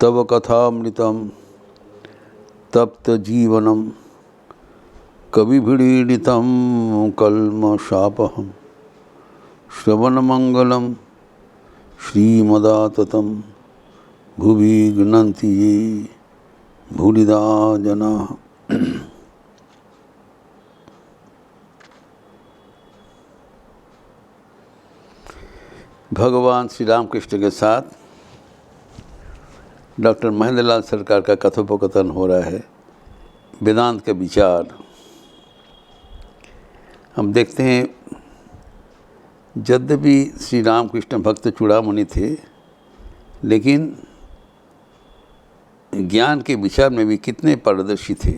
तव कथामृतं तप्तजीवनं कविभिडीडितं कल्मषापहं श्रवणमंगलं श्रीमदाततं भुवि गृह्णन्ति ये भूरिदा जनाः। भगवान श्री रामकृष्ण के साथ डॉक्टर महेंद्र लाल सरकार का कथोपकथन हो रहा है, वेदांत के विचार। हम देखते हैं, यद्यपि श्री रामकृष्ण भक्त चूड़ामणि थे, लेकिन ज्ञान के विचार में भी कितने पारदर्शी थे,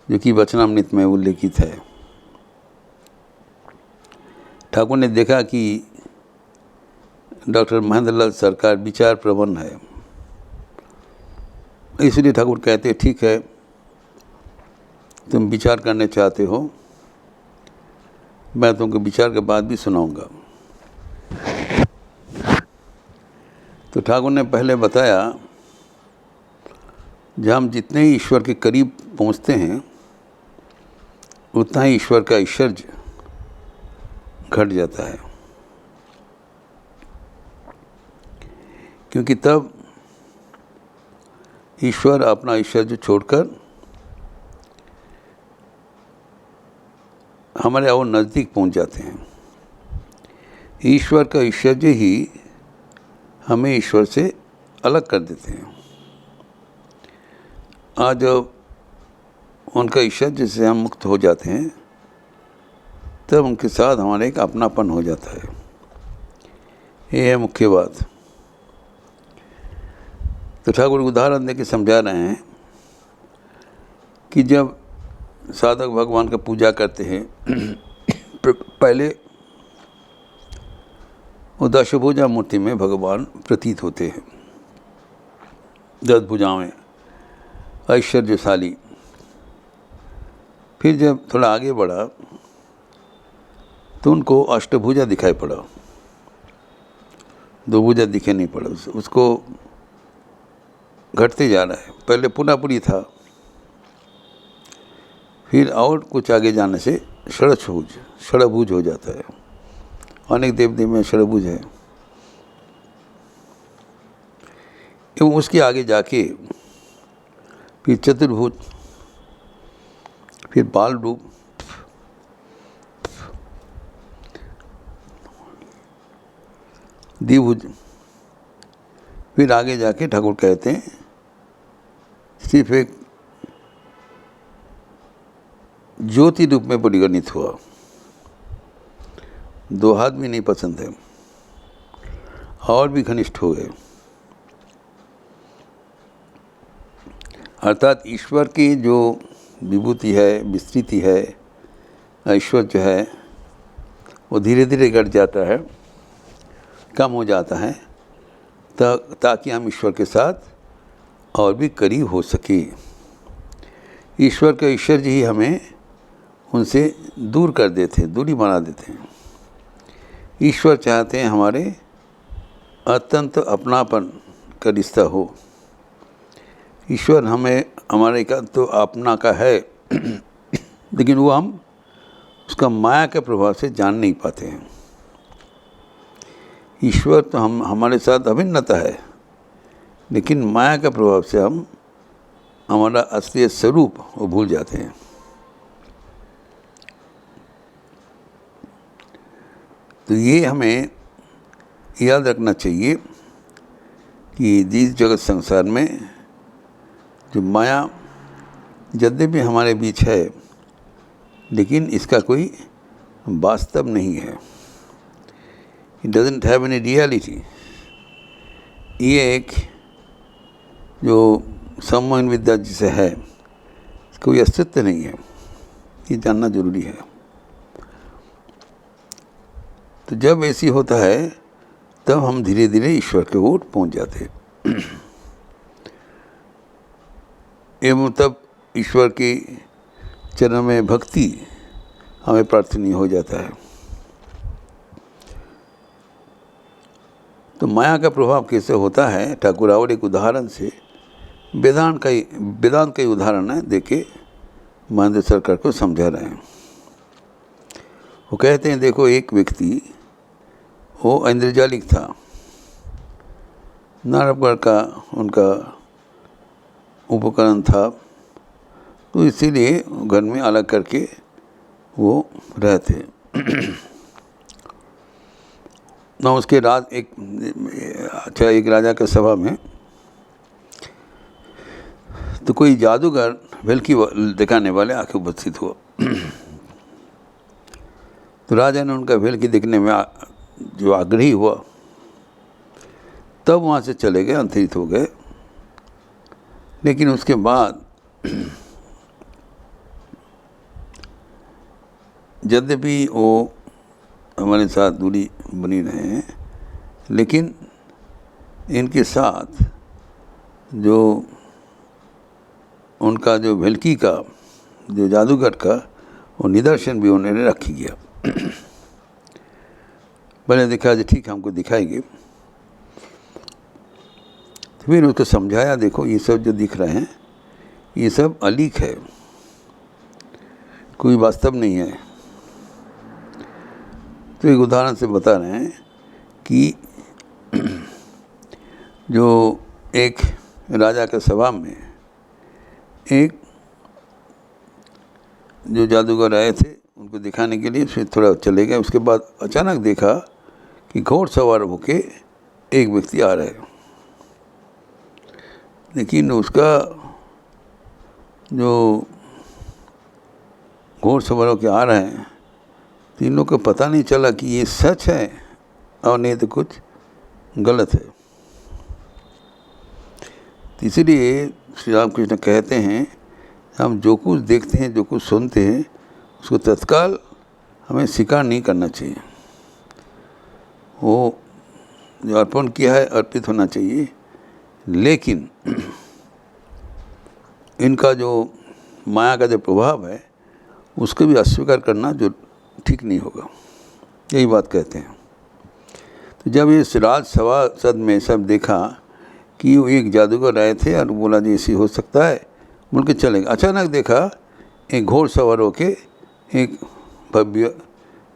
जो कि वचनामृत में उल्लेखित है। ठाकुर ने देखा कि डॉक्टर महेंद्र लाल सरकार विचार प्रवण है, इसलिए ठाकुर कहते ठीक है, तुम विचार करने चाहते हो, मैं तुमको विचार के बाद भी सुनाऊंगा। तो ठाकुर ने पहले बताया, जब हम जितने ही ईश्वर के करीब पहुंचते हैं, उतना ही ईश्वर का ऐश्वर्य घट जाता है, क्योंकि तब ईश्वर अपना ऐश्वर्य छोड़कर हमारे और नज़दीक पहुंच जाते हैं। ईश्वर का ऐश्वर्य ही हमें ईश्वर से अलग कर देते हैं। आज जब उनका ऐश्वर्य से हम मुक्त हो जाते हैं, तब उनके साथ हमारा एक अपनापन हो जाता है। ये है मुख्य बात। तो ठाकुर उदाहरण देके समझा रहे हैं कि जब साधक भगवान का पूजा करते हैं, पहले वो दशभुजा मूर्ति में भगवान प्रतीत होते हैं, 10 भुजाएं, ऐश्वर्यशाली। फिर जब थोड़ा आगे बढ़ा तो उनको अष्टभुजा दिखाई पड़ा, 2 भुजा दिखे नहीं पड़ा। उसको घटते जा रहा है। पहले पुनापुरी था, फिर और कुछ आगे जाने से षड़भुज हो जाता है। अनेक देव देव में षड़भुज है। एवं उसके आगे जाके फिर चतुर्भुज, फिर बाल रूप, द्विभुज, फिर आगे जाके ठाकुर कहते हैं सिर्फ एक ज्योति रूप में परिगणित हुआ। 2 हाथ भी नहीं पसंद है, और भी घनिष्ठ हो गए। अर्थात ईश्वर की जो विभूति है, विस्तृति है, ऐश्वर्य है, वो धीरे धीरे घट जाता है, कम हो जाता है, ताकि हम ईश्वर के साथ और भी करीब हो सके। ईश्वर का ऐश्वर्य ही हमें उनसे दूर कर देते हैं, दूरी बना देते हैं। ईश्वर चाहते हैं हमारे अत्यंत अपनापन का रिश्ता हो। ईश्वर हमें हमारे का तो अपना का है, लेकिन वो हम उसका माया के प्रभाव से जान नहीं पाते हैं। ईश्वर तो हमारे साथ अभिन्नता है, लेकिन माया के प्रभाव से हम हमारा असली स्वरूप वो भूल जाते हैं। तो ये हमें याद रखना चाहिए कि इस जगत संसार में जो माया यद्यपि हमारे बीच है, लेकिन इसका कोई वास्तव नहीं है। It doesn't have any reality. ये एक जो सम्मोहन विद्या जिसे है, कोई अस्तित्व नहीं है, ये जानना जरूरी है। तो जब ऐसी होता है, तब हम धीरे धीरे ईश्वर के ओर पहुंच जाते हैं। एवं तब ईश्वर के चरण में भक्ति हमें प्रार्थनीय हो जाता है। तो माया का प्रभाव कैसे होता है, ठाकुर रावल एक उदाहरण से वेदांत का ही उदाहरण है देके महेंद्र सरकार को समझा रहे हैं। वो कहते हैं देखो, एक व्यक्ति वो इंद्रजालिक था, नाना प्रकार का उनका उपकरण था, तो इसीलिए घर में अलग करके वो रहते। ना उसके एक राजा के सभा में तो कोई जादूगर वेल्की दिखाने वाले आके उपस्थित हुआ। तो राजा ने उनका वेल्की देखने में जो आग्रही हुआ, तब वहाँ से चले गए, अंतरित हो गए। लेकिन उसके बाद यद्यपि वो हमारे साथ दूरी बनी रहे, लेकिन इनके साथ जो उनका जो वेल्की का जो जादूगर का वो निदर्शन भी उन्होंने रखी गया। मैंने देखा जी ठीक हमको दिखाएंगे। तो फिर उसको समझाया, देखो ये सब जो दिख रहे हैं ये सब अलीक है, कोई वास्तव नहीं है। तो एक उदाहरण से बता रहे हैं कि जो एक राजा के सभा में एक जो जादूगर आए थे उनको दिखाने के लिए, फिर थोड़ा चले गए। उसके बाद अचानक देखा कि घोड़ सवार होके एक व्यक्ति आ रहे हैं, लेकिन उसका जो घोड़ सवार होके आ रहे हैं, तीन लोग को पता नहीं चला कि ये सच है और नहीं तो कुछ गलत है। इसीलिए श्री रामकृष्ण कहते हैं, हम जो कुछ देखते हैं, जो कुछ सुनते हैं, उसको तत्काल हमें स्वीकार नहीं करना चाहिए। वो जो अर्पण किया है अर्पित होना चाहिए, लेकिन इनका जो माया का जो प्रभाव है उसको भी अस्वीकार करना जो ठीक नहीं होगा, यही बात कहते हैं। तो जब ये राज सभासद में सब देखा कि वो एक जादूगर आए थे और बोला जी ऐसी हो सकता है, बोल के चले गए। अचानक देखा एक घोड़ सवार होके एक भव्य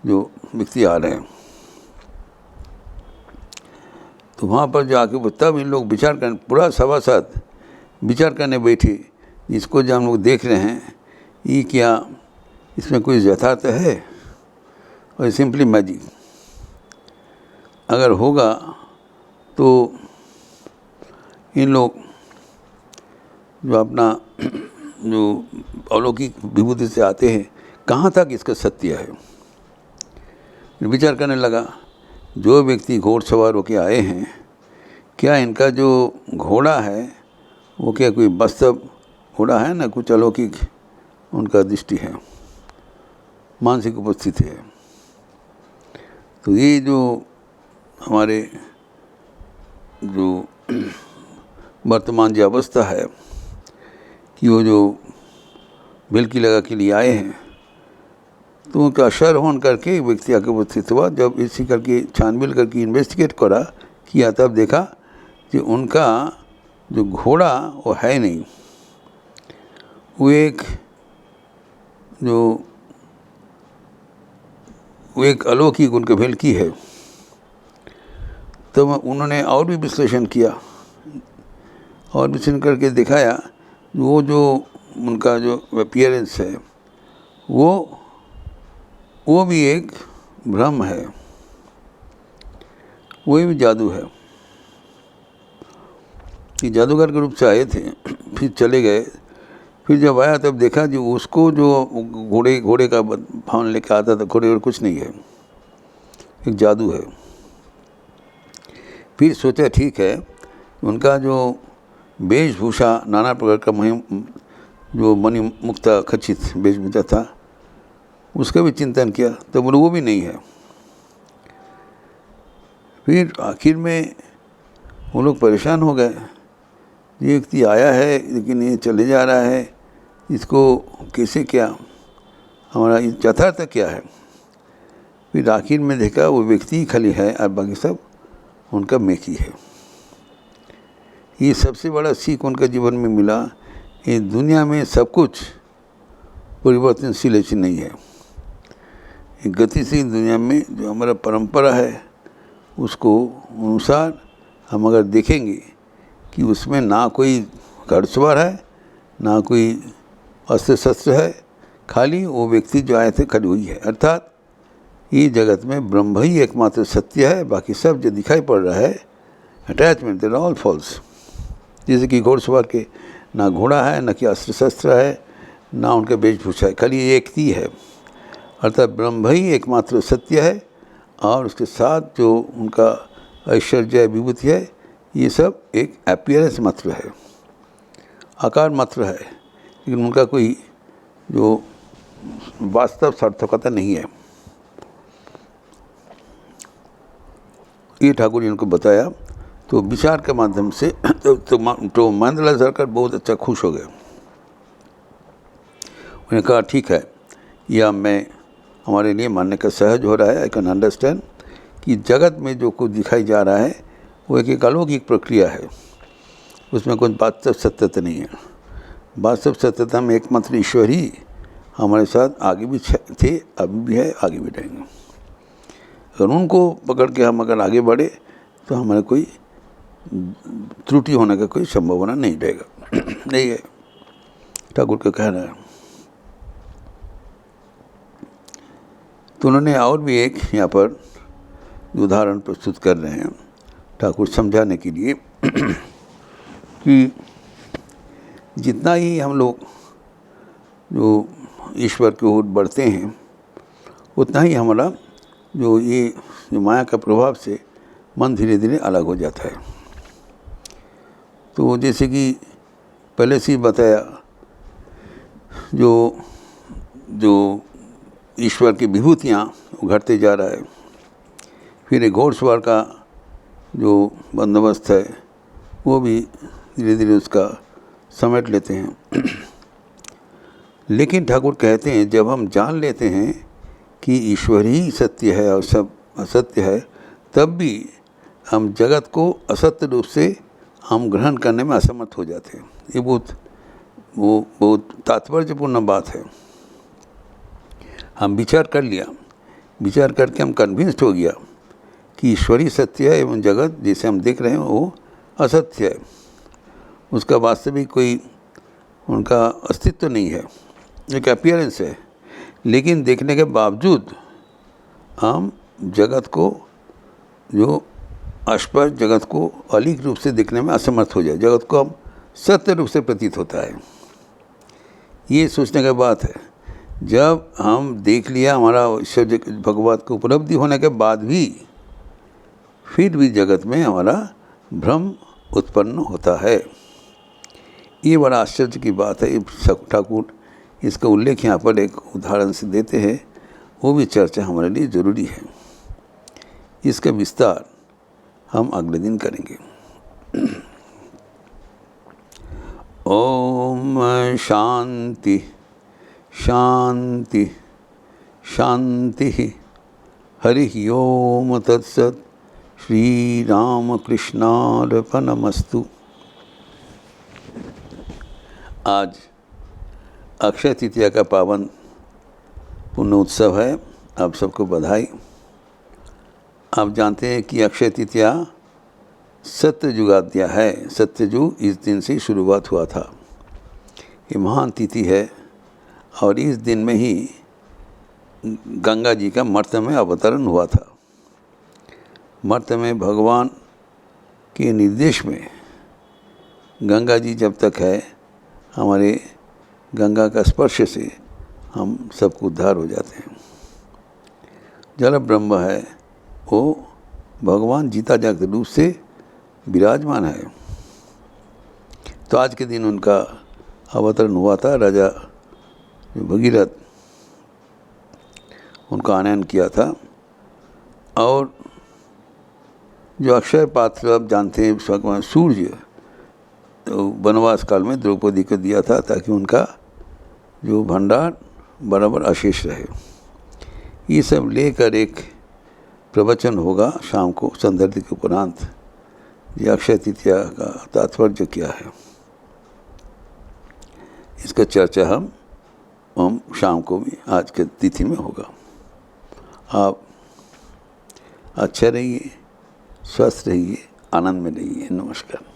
जो व्यक्ति आ रहे हैं। तो वहाँ पर जाके तब इन लोग विचार करने, पूरा सभासद विचार करने बैठे, इसको जब हम लोग देख रहे हैं ये क्या इसमें कोई यथार्थ है और सिंपली मैजिक? अगर होगा तो इन लोग जो अपना जो अलौकिक विभूति से आते हैं, कहाँ तक इसका सत्य है। विचार करने लगा, जो व्यक्ति घोड़ सवार होकर आए हैं, क्या इनका जो घोड़ा है वो क्या कोई वास्तव घोड़ा है ना, कुछ अलौकिक उनका दृष्टि है, मानसिक उपस्थिति है। तो ये जो हमारे जो वर्तमान जो अवस्था है कि वो जो बिल्की लगा के लिए आए हैं, तो उनका श्रवण करके व्यक्ति आके उपस्थित हुआ। जब इसी करके छानबीन करके इन्वेस्टिगेट किया तब देखा कि उनका जो घोड़ा वो है नहीं, वो एक अलौकिक उनके भेल्की है। तो उन्होंने और भी विश्लेषण किया और विश्लेषण करके दिखाया वो जो उनका जो अपीयरेंस है वो भी एक भ्रम है, वो भी जादू है। कि जादूगर के रूप से आए थे, फिर चले गए। फिर जब आया तब देखा जो उसको जो घोड़े का भावन लेके आता था, घोड़े और कुछ नहीं है, एक जादू है। फिर सोचा ठीक है, उनका जो वेशभूषा नाना प्रकार का जो मणि मुक्ता खचित वेशभूषा था, उसका भी चिंतन किया तो बोले वो भी नहीं है। फिर आखिर में वो लोग परेशान हो गए, ये व्यक्ति आया है लेकिन ये चले जा रहा है, इसको कैसे क्या हमारा यथार्थ क्या है। फिर आखिर में देखा वो व्यक्ति खाली है और बाकी सब उनका मेकी है। ये सबसे बड़ा सीख उनका जीवन में मिला। ये दुनिया में सब कुछ परिवर्तनशील ऐसी नहीं है। एक गतिशील दुनिया में जो हमारा परंपरा है उसको अनुसार हम अगर देखेंगे कि उसमें ना कोई घुड़सवार है, ना कोई अस्त्र शस्त्र है, खाली वो व्यक्ति जो आए थे खाली वही है। अर्थात ये जगत में ब्रह्म ही एकमात्र सत्य है, बाकी सब जो दिखाई पड़ रहा है अटैचमेंट दे ऑल फॉल्स। जैसे कि घोड़सवार के ना घोड़ा है, ना कि अस्त्र शस्त्र है, ना उनका वेशभूषा है, खाली एक ही है। अर्थात ब्रह्म ही एकमात्र सत्य है और उसके साथ जो उनका ऐश्वर्य विभूति है ये सब एक अपीयरेंस मात्र है, आकार मात्र है, लेकिन उनका कोई जो वास्तव सार्थकता नहीं है। ये ठाकुर जी उनको बताया तो विचार के माध्यम से तो महेंद्रलाल सरकार बहुत अच्छा खुश हो गए। उन्होंने कहा ठीक है, यह मैं हमारे लिए मानने का सहज हो रहा है। आई कैन अंडरस्टैंड कि जगत में जो कुछ दिखाई जा रहा है वो एक अलौकिक प्रक्रिया है, उसमें कोई वास्तव सत्यता नहीं है। वास्तव सत्यता में एकमात्र ईश्वर ही हमारे साथ आगे भी थे, अभी भी है, आगे भी रहेंगे। अगर उनको पकड़ के हम अगर आगे बढ़े तो हमारे कोई त्रुटि होने का कोई संभावना नहीं रहेगा। नहीं है, ठाकुर का कहना है। तो उन्होंने और भी एक यहाँ पर उदाहरण प्रस्तुत कर रहे हैं ठाकुर समझाने के लिए कि जितना ही हम लोग जो ईश्वर की ओर बढ़ते हैं उतना ही हमारा जो माया का प्रभाव से मन धीरे धीरे अलग हो जाता है। तो जैसे कि पहले से ही बताया, जो ईश्वर की विभूतियाँ उघड़ते जा रहा है, फिर एक घोड़सवार का जो बंदोबस्त है वो भी धीरे धीरे उसका समेट लेते हैं। लेकिन ठाकुर कहते हैं जब हम जान लेते हैं कि ईश्वर ही सत्य है और सब असत्य है, तब भी हम जगत को असत्य रूप से हम ग्रहण करने में असमर्थ हो जाते हैं। ये बहुत तात्पर्यपूर्ण बात है। हम विचार कर लिया, विचार करके हम कन्विंस्ड हो गया कि ईश्वरी सत्य है एवं जगत जैसे हम देख रहे हैं वो असत्य है, उसका वास्तविक कोई उनका अस्तित्व नहीं है, एक अपीयरेंस है। लेकिन देखने के बावजूद हम जगत को जो आसपास जगत को अलग रूप से देखने में असमर्थ हो जाए, जगत को हम सत्य रूप से प्रतीत होता है। ये सोचने की बात है। जब हम देख लिया हमारा ईश्वर भगवत को उपलब्धि होने के बाद भी फिर भी जगत में हमारा भ्रम उत्पन्न होता है। ये बड़ा आश्चर्य की बात है। ठाकुर इसका उल्लेख यहाँ पर एक उदाहरण से देते हैं, वो भी चर्चा हमारे लिए ज़रूरी है। इसका विस्तार हम अगले दिन करेंगे। ओम शांति शांति शांति। हरि ओम तत्सत। श्री राम कृष्णार्पणमस्तु। आज अक्षय तृतीया का पावन पुण्य उत्सव है। आप सबको बधाई। आप जानते हैं कि अक्षय तृतीया सत्ययुगाद्या है। सत्ययुग इस दिन से शुरुआत हुआ था। ये महान तिथि है और इस दिन में ही गंगा जी का मर्त्य में अवतरण हुआ था। मर्त्य में भगवान के निर्देश में गंगा जी जब तक है, हमारे गंगा का स्पर्श से हम सबको उद्धार हो जाते हैं। जल ब्रह्म है, वो भगवान जीता जागृत रूप से विराजमान है। तो आज के दिन उनका अवतरण हुआ था। राजा भगीरथ उनका आनयन किया था। और जो अक्षय पात्र आप जानते हैं, भगवान सूर्य तो वनवास काल में द्रौपदी को दिया था ताकि उनका जो भंडार बराबर अशेष रहे। ये सब लेकर एक प्रवचन होगा शाम को संध्या के उपरांत। ये अक्षय तृतीया का तात्पर्य क्या है, इसका चर्चा हम शाम को भी आज के तिथि में होगा। आप अच्छे रहिए, स्वस्थ रहिए, आनंद में रहिए। नमस्कार।